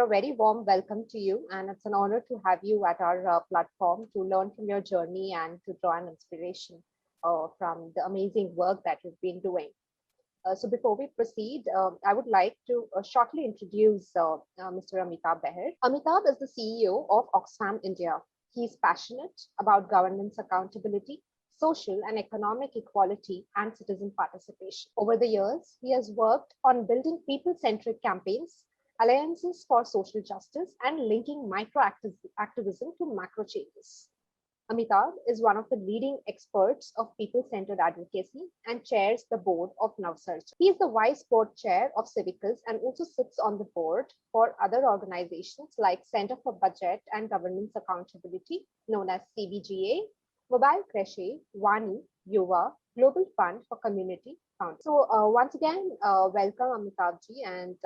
a very warm welcome to you, and it's an honor to have you at our platform to learn from your journey and to draw an inspiration from the amazing work that you've been doing. So before we proceed, I would like to shortly introduce Mr. Amitabh Behar. Amitabh is the CEO of Oxfam India. He's passionate about governance accountability, social and economic equality, and citizen participation. Over the years, he has worked on building people-centric campaigns, alliances for social justice, and linking micro-activism to macro changes. Amitabh is one of the leading experts of people-centered advocacy and chairs the board of Navsarch. He is the vice board chair of Civicals and also sits on the board for other organizations like Center for Budget and Governance Accountability, known as CBGA, Mobile Creche, Wani, Yuva, Global Fund for Community Foundation. So once again, welcome Amitabhji, and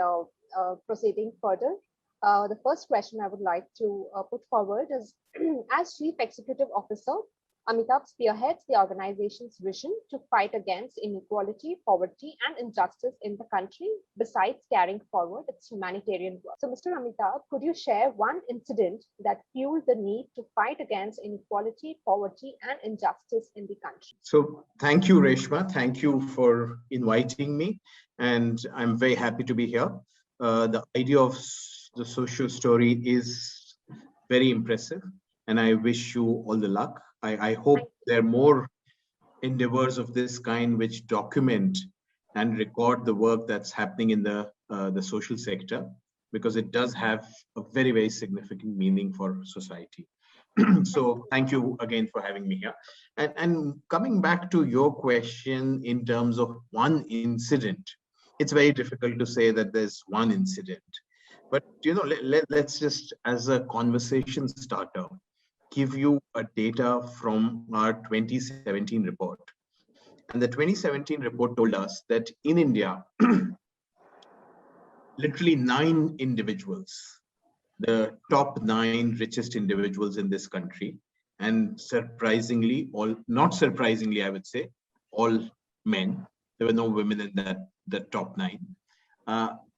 proceeding further. The first question I would like to put forward is, as Chief Executive Officer, Amitabh spearheads the organization's vision to fight against inequality, poverty, and injustice in the country, besides carrying forward its humanitarian work. So, Mr. Amitabh, could you share one incident that fueled the need to fight against inequality, poverty, and injustice in the country? So, thank you, Reshma. Thank you for inviting me, and I'm very happy to be here. The idea of the social story is very impressive, and I wish you all the luck. I hope there are more endeavors of this kind which document and record the work that's happening in the social sector, because it does have a very, very significant meaning for society. So thank you again for having me here. And coming back to your question in terms of one incident, it's very difficult to say that there's one incident. But let's just, as a conversation starter, give you a data from our 2017 report. And the 2017 report told us that in India, literally 9 individuals, the top 9 richest individuals in this country, and surprisingly, not surprisingly, I would say, all men, there were no women in the top 9,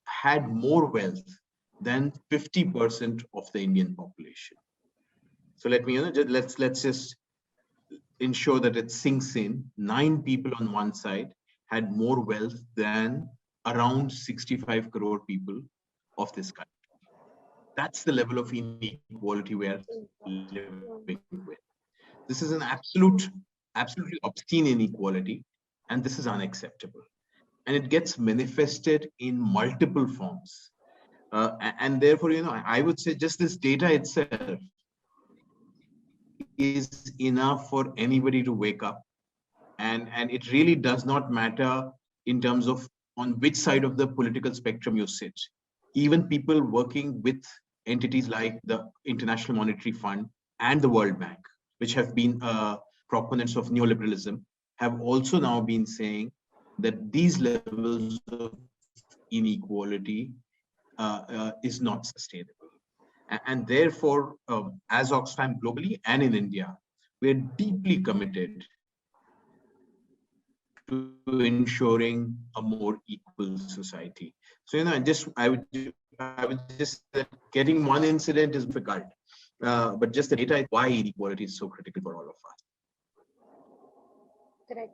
had more wealth than 50% of the Indian population. So let me, let's just ensure that it sinks in. 9 people on one side had more wealth than around 65 crore people of this country. That's the level of inequality we are living with. This is an absolutely obscene inequality, and this is unacceptable. And it gets manifested in multiple forms. And therefore, I would say just this data itself is enough for anybody to wake up. And it really does not matter in terms of on which side of the political spectrum you sit. Even people working with entities like the International Monetary Fund and the World Bank, which have been proponents of neoliberalism, have also now been saying that these levels of inequality is not sustainable. And therefore, as Oxfam globally and in India, we're deeply committed to ensuring a more equal society. So, I would just say that getting one incident is difficult, but just the data is why inequality is so critical for all of us. Correct.